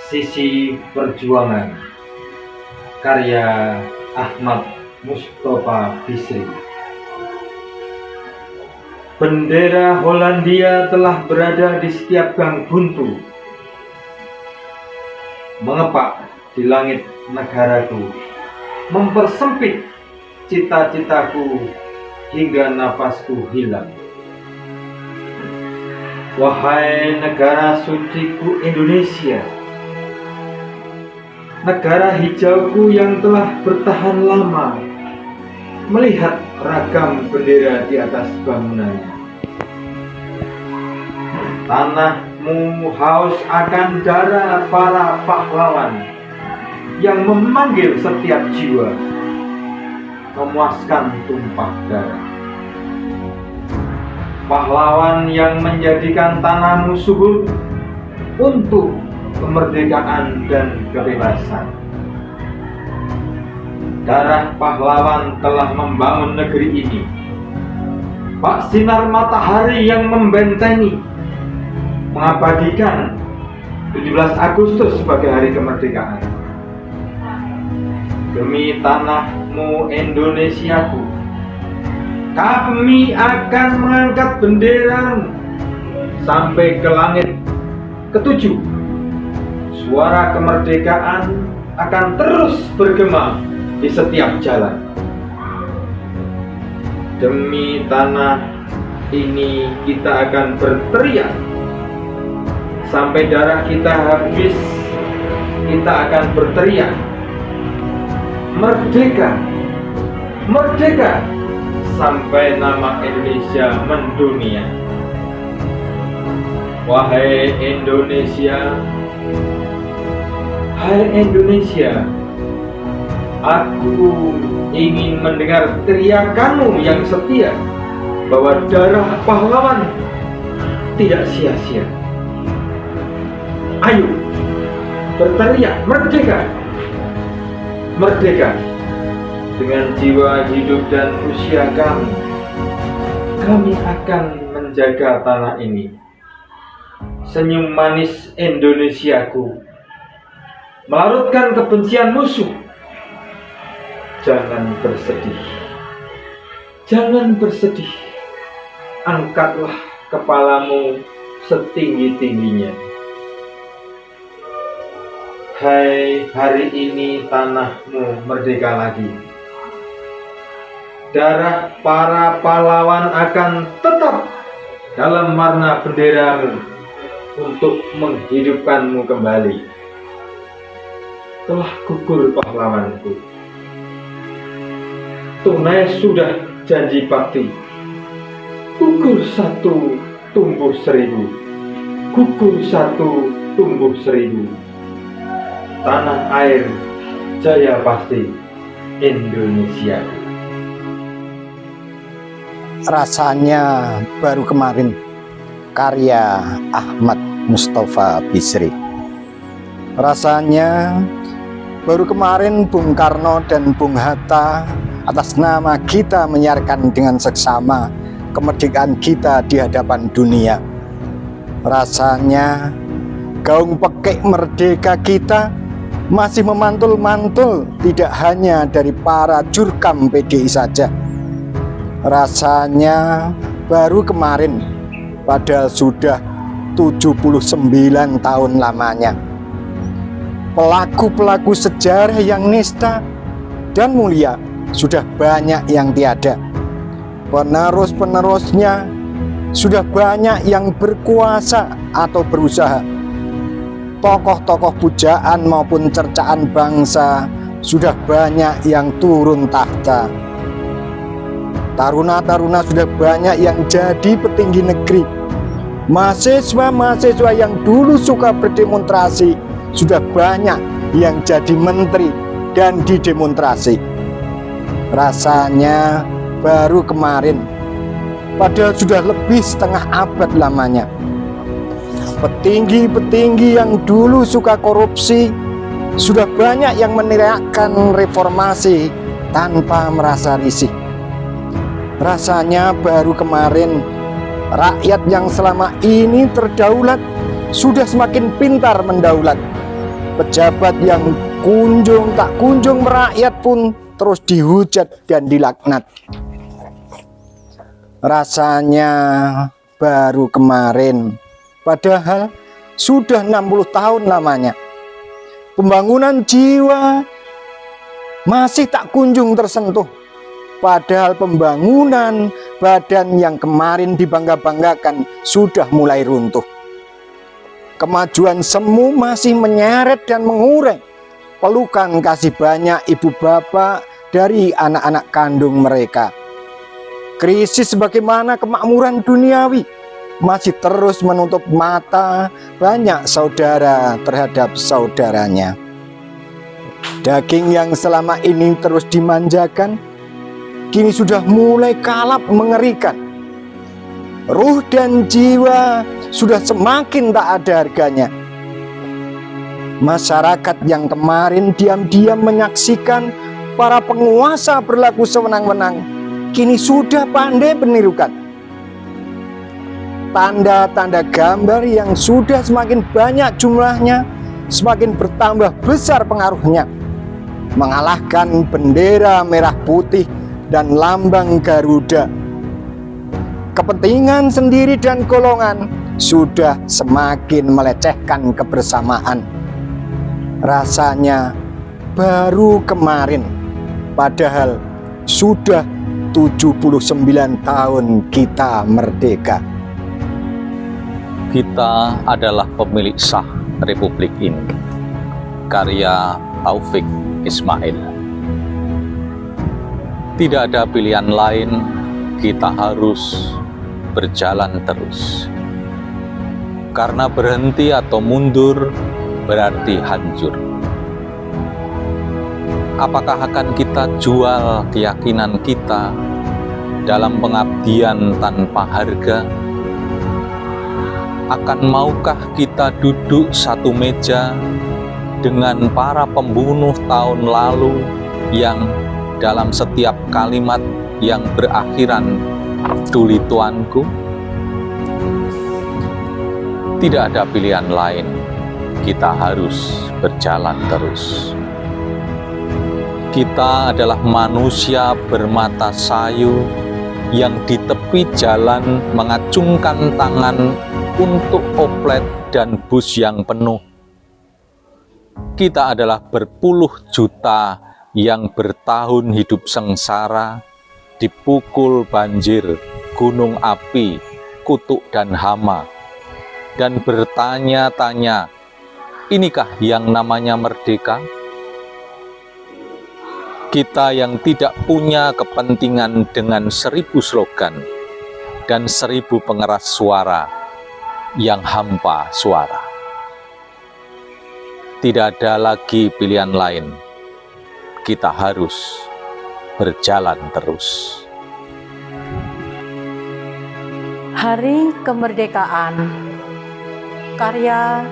Sisi Perjuangan, karya Ahmad Mustofa Bisri. Bendera Hollandia telah berada di setiap gang buntu, mengepak di langit negaraku, mempersempit cita-citaku hingga nafasku hilang. Wahai negara suciku Indonesia, negara hijauku yang telah bertahan lama, melihat ragam bendera di atas bangunannya. Tanahmu haus akan darah para pahlawan yang memanggil setiap jiwa, memuaskan tumpah darah. Pahlawan yang menjadikan tanahmu subur untuk kemerdekaan dan kebebasan. Darah pahlawan telah membangun negeri ini. Pak sinar matahari yang membentengi, mengabadikan 17 Agustus sebagai hari kemerdekaan. Demi tanahmu Indonesiaku, kami akan mengangkat benderamu sampai ke langit ketujuh. Suara kemerdekaan akan terus bergema di setiap jalan. Demi tanah ini kita akan berteriak sampai darah kita habis. Kita akan berteriak, merdeka, merdeka, sampai nama Indonesia mendunia. Wahai Indonesia, hai Indonesia, aku ingin mendengar teriakanmu yang setia bahwa darah pahlawan tidak sia-sia. Ayo berteriak merdeka, merdeka. Dengan jiwa, hidup, dan usia kami akan menjaga tanah ini. Senyum manis Indonesiaku melarutkan kebencian musuh. Jangan bersedih, jangan bersedih. Angkatlah kepalamu setinggi-tingginya. Hai, hari ini tanahmu merdeka lagi. Darah para pahlawan akan tetap dalam warna benderamu untuk menghidupkanmu kembali. Telah gugur pahlawanku. Tunai sudah janji bakti. Gugur satu, tumbuh seribu. Gugur satu, tumbuh seribu. Tanah air jaya pasti Indonesia. Rasanya baru kemarin, karya Ahmad Mustofa Bisri. Rasanya baru kemarin Bung Karno dan Bung Hatta atas nama kita menyiarkan dengan seksama kemerdekaan kita di hadapan dunia. Rasanya gaung pekik merdeka kita masih memantul-mantul tidak hanya dari para jurkam PDI saja. Rasanya baru kemarin, padahal sudah 79 tahun lamanya. Pelaku-pelaku sejarah yang nista dan mulia sudah banyak yang tiada. Penerus-penerusnya sudah banyak yang berkuasa atau berusaha. Tokoh-tokoh pujaan maupun cercaan bangsa sudah banyak yang turun tahta. Taruna-taruna sudah banyak yang jadi petinggi negeri. Mahasiswa-mahasiswa yang dulu suka berdemonstrasi sudah banyak yang jadi menteri dan didemonstrasi. Rasanya baru kemarin, padahal sudah lebih setengah abad lamanya. Petinggi-petinggi yang dulu suka korupsi sudah banyak yang meneriakkan reformasi tanpa merasa risih. Rasanya baru kemarin rakyat yang selama ini terdaulat sudah semakin pintar mendaulat. pejabat yang tak kunjung merakyat pun terus dihujat dan dilaknat. Rasanya baru kemarin, padahal sudah 60 tahun lamanya. Pembangunan jiwa masih tak kunjung tersentuh, padahal pembangunan badan yang kemarin dibangga-banggakan sudah mulai runtuh. Kemajuan semu masih menyeret dan mengurai pelukan kasih banyak ibu bapak dari anak-anak kandung mereka. Krisis bagaimana kemakmuran duniawi masih terus menutup mata banyak saudara terhadap saudaranya. Daging yang selama ini terus dimanjakan kini sudah mulai kalap mengerikan. Ruh dan jiwa sudah semakin tak ada harganya. Masyarakat yang kemarin diam-diam menyaksikan para penguasa berlaku sewenang-wenang kini sudah pandai menirukan. Tanda-tanda gambar yang sudah semakin banyak jumlahnya, semakin bertambah besar pengaruhnya, mengalahkan bendera merah putih dan lambang Garuda. Kepentingan sendiri dan golongan sudah semakin melecehkan kebersamaan. Rasanya baru kemarin, padahal sudah 79 tahun kita merdeka. Kita adalah pemilik sah Republik ini. Karya Taufik Ismail. Tidak ada pilihan lain, kita harus berjalan terus. Karena berhenti atau mundur berarti hancur. Apakah akan kita jual keyakinan kita dalam pengabdian tanpa harga? Akan maukah kita duduk satu meja dengan para pembunuh tahun lalu yang dalam setiap kalimat yang berakhiran "tuli tuanku"? Tidak ada pilihan lain, kita harus berjalan terus. Kita adalah manusia bermata sayu yang di tepi jalan mengacungkan tangan untuk oplet dan bus yang penuh. Kita adalah berpuluh juta yang bertahun hidup sengsara, dipukul banjir, gunung api, kutuk dan hama, dan bertanya-tanya, inikah yang namanya merdeka? Kita yang tidak punya kepentingan dengan 1000 slogan dan 1000 pengeras suara yang hampa suara. Tidak ada lagi pilihan lain, kita harus berjalan terus. Hari Kemerdekaan, karya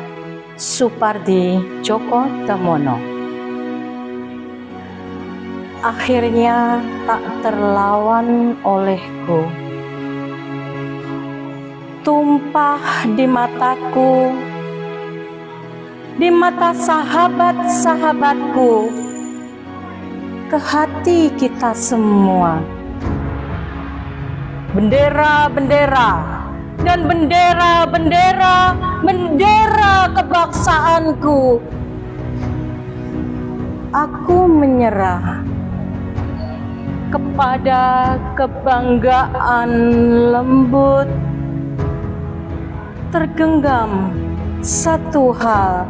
Supardi Djoko Damono. Akhirnya tak terlawan olehku, tumpah di mataku, di mata sahabat-sahabatku, ke hati kita semua. Bendera-bendera dan bendera-bendera, bendera kebangsaanku. Aku menyerah kepada kebanggaan lembut. Tergenggam satu hal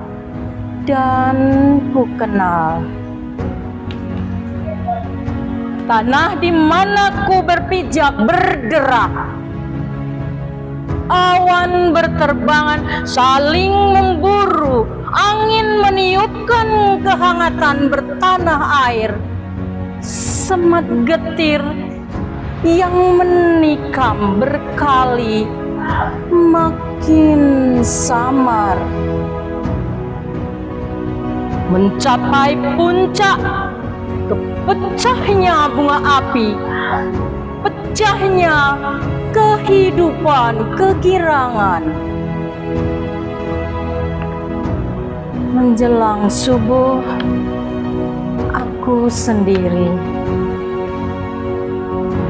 dan ku kenal. Tanah di mana ku berpijak berderah. Awan berterbangan saling memburu. Angin meniupkan kehangatan bertanah air. Semat getir yang menikam berkali makin samar. Mencapai puncak, pecahnya bunga api, pecahnya kehidupan kegirangan. Menjelang subuh, aku sendiri,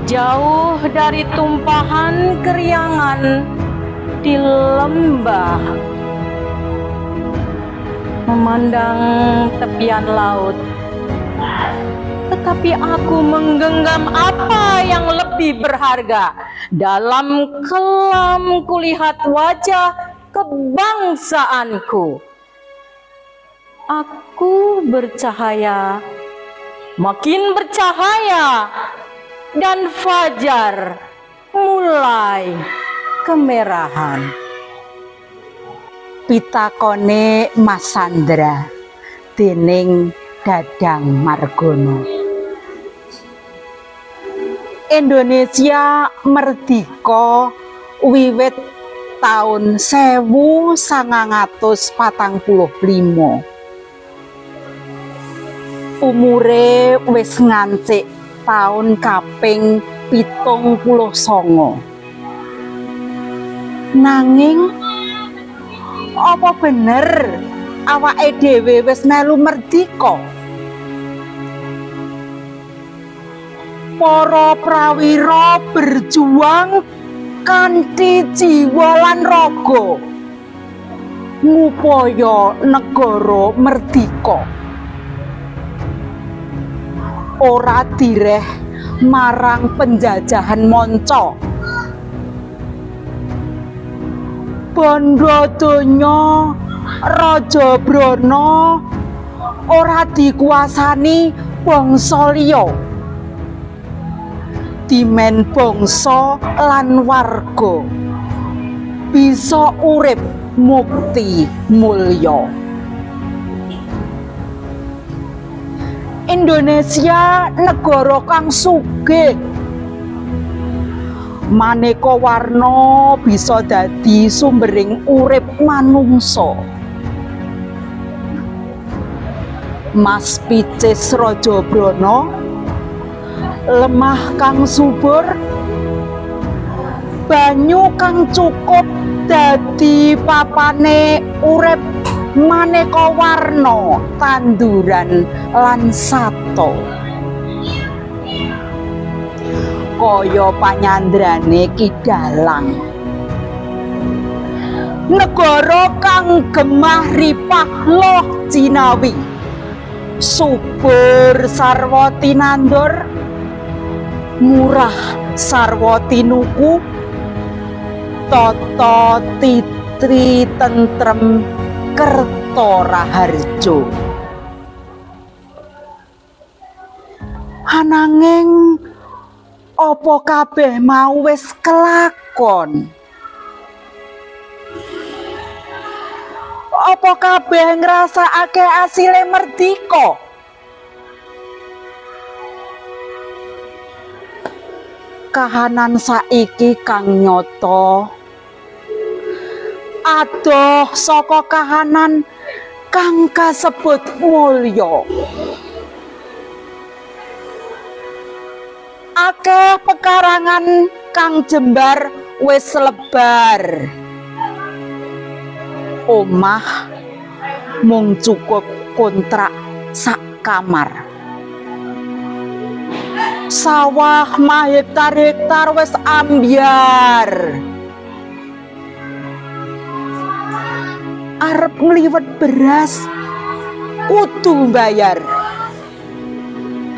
jauh dari tumpahan keriangan di lembah, memandang tepian laut. Tetapi aku menggenggam apa yang lebih berharga. Dalam kelam kulihat wajah kebangsaanku. Aku bercahaya, makin bercahaya, dan fajar mulai kemerahan. Pitakone Mas Sandra dening Dadang Margono. Indonesia merdika wiwit taun 1945. Umure wis ngancik taun kaping 79. Nanging apa bener awake dhewe wis melu merdika? Para prawira berjuang kanthi jiwa lan raga ngupaya negara merdika. Ora direh marang penjajahan manca. Bondo donya Raja Brana ora dikuasani bangsa liya. Dimen bangsa lan warga bisa urip mukti mulya. Indonesia negara kang sugih. Maneka warna bisa dadi sumbering urip manungsa. Mas Picis Raja Brana lemah kang subur, banyu kang cukup dadi papane urip maneka warna tanduran lan sato. Kaya panyandrane Ki Dalang, negara kang gemah ripah loh jinawi, subur sarwa tinandur, murah sarwa tinuku, tata titri tentrem kerta raharja. Ananging apa kabeh mau wis kelakon? Apa kabeh ngrasakake asile merdika? Kahanan saiki kang nyata adoh saka kahanan kang kasebut mulya. Akeh pekarangan kang jembar wis lebar. Omah mung cukup kontrak sak kamar. Sawah mahektar-hektar wis ambyar. Arep ngliwet beras kudu bayar.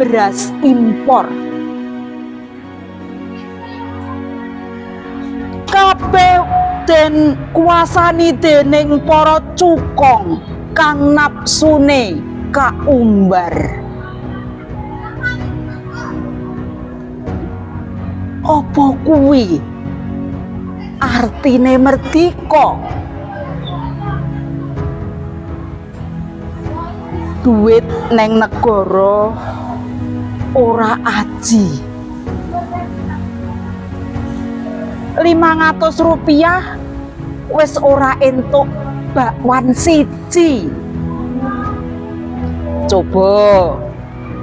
Beras impor. Kabeh den kuasani dening para cukong kang napsune kaumbar. Apa kuwi artine merdika? Duit neng negara ora aji. 500 rupiah wis ora entuk bakwan siji. Coba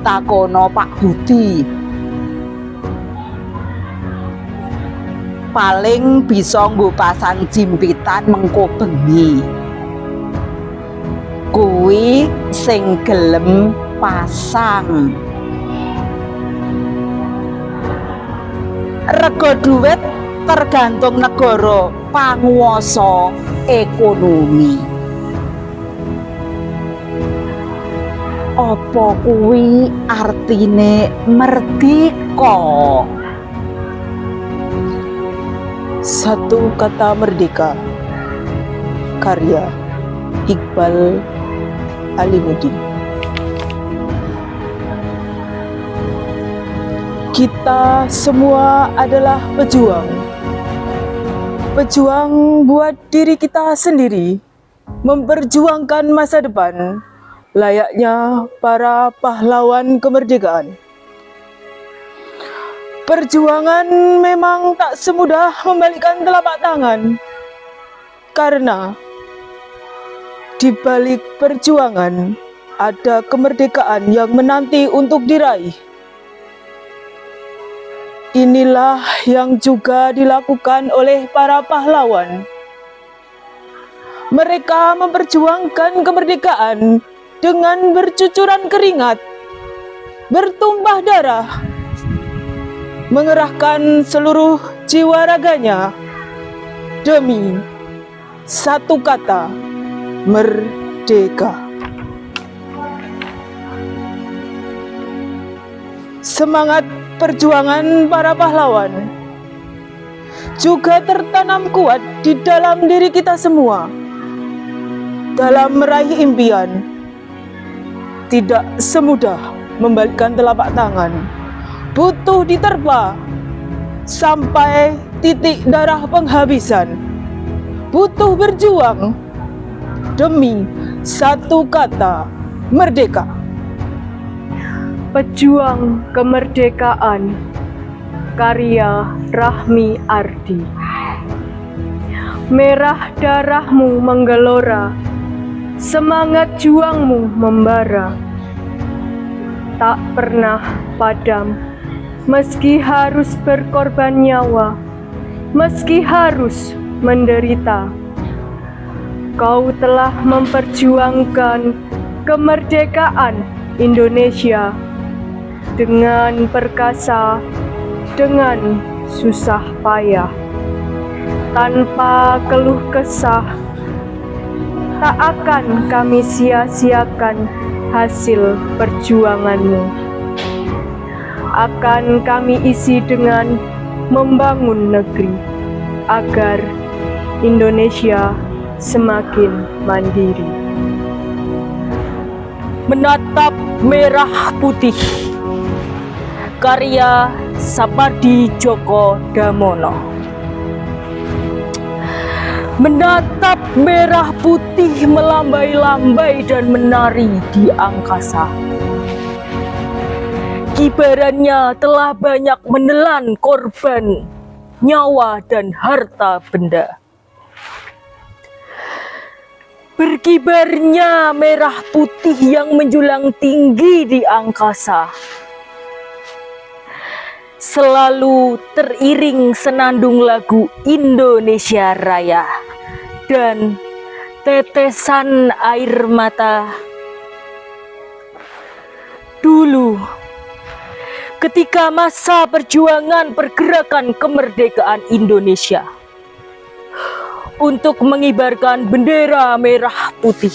takono Pak Budi. Paling bisa nggo pasang jimpitan mengko bengi. kuwi sing gelem pasang. Rega duit tergantung negara panguwasa ekonomi. Apa kuwi artine merdeka? Satu kata merdeka, karya Iqbal Alimuddin. Kita semua adalah pejuang. Pejuang buat diri kita sendiri, memperjuangkan masa depan layaknya para pahlawan kemerdekaan. Perjuangan memang tak semudah membalikkan telapak tangan, karena di balik perjuangan ada kemerdekaan yang menanti untuk diraih. Inilah yang juga dilakukan oleh para pahlawan. Mereka memperjuangkan kemerdekaan dengan bercucuran keringat, bertumpah darah, mengerahkan seluruh jiwa raganya demi satu kata, merdeka. Semangat perjuangan para pahlawan juga tertanam kuat di dalam diri kita semua. Dalam meraih impian, tidak semudah membalikkan telapak tangan. Butuh diterpa sampai titik darah penghabisan. Butuh berjuang demi satu kata, merdeka. Pejuang Kemerdekaan, karya Rahmi Ardi. Merah darahmu menggelora, semangat juangmu membara, tak pernah padam, meski harus berkorban nyawa, meski harus menderita. Kau telah memperjuangkan kemerdekaan Indonesia dengan perkasa, dengan susah payah, tanpa keluh kesah. Tak akan kami sia-siakan hasil perjuanganmu. Akan kami isi dengan membangun negeri agar Indonesia semakin mandiri. Menatap merah putih, karya Sapardi Djoko Damono. Menatap merah putih melambai-lambai dan menari di angkasa. Kibarannya telah banyak menelan korban, nyawa dan harta benda. Berkibarnya merah putih yang menjulang tinggi di angkasa, selalu teriring senandung lagu Indonesia Raya dan tetesan air mata. Dulu, ketika masa perjuangan pergerakan kemerdekaan Indonesia untuk mengibarkan bendera merah putih,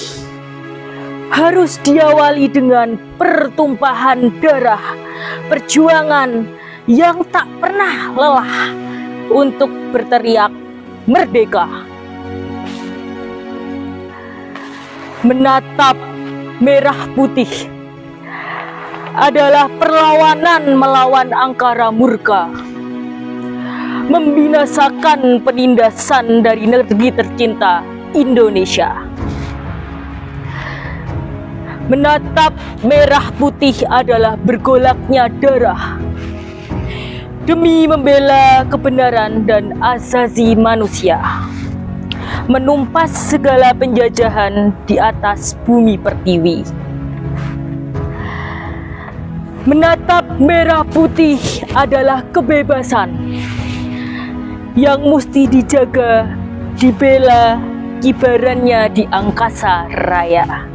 harus diawali dengan pertumpahan darah, perjuangan yang tak pernah lelah untuk berteriak merdeka. Menatap merah putih adalah perlawanan melawan angkara murka, membinasakan penindasan dari negeri tercinta Indonesia. Menatap merah putih adalah bergolaknya darah demi membela kebenaran dan asasi manusia, menumpas segala penjajahan di atas bumi pertiwi. Menatap merah putih adalah kebebasan yang mesti dijaga, dibela kibarannya di angkasa raya.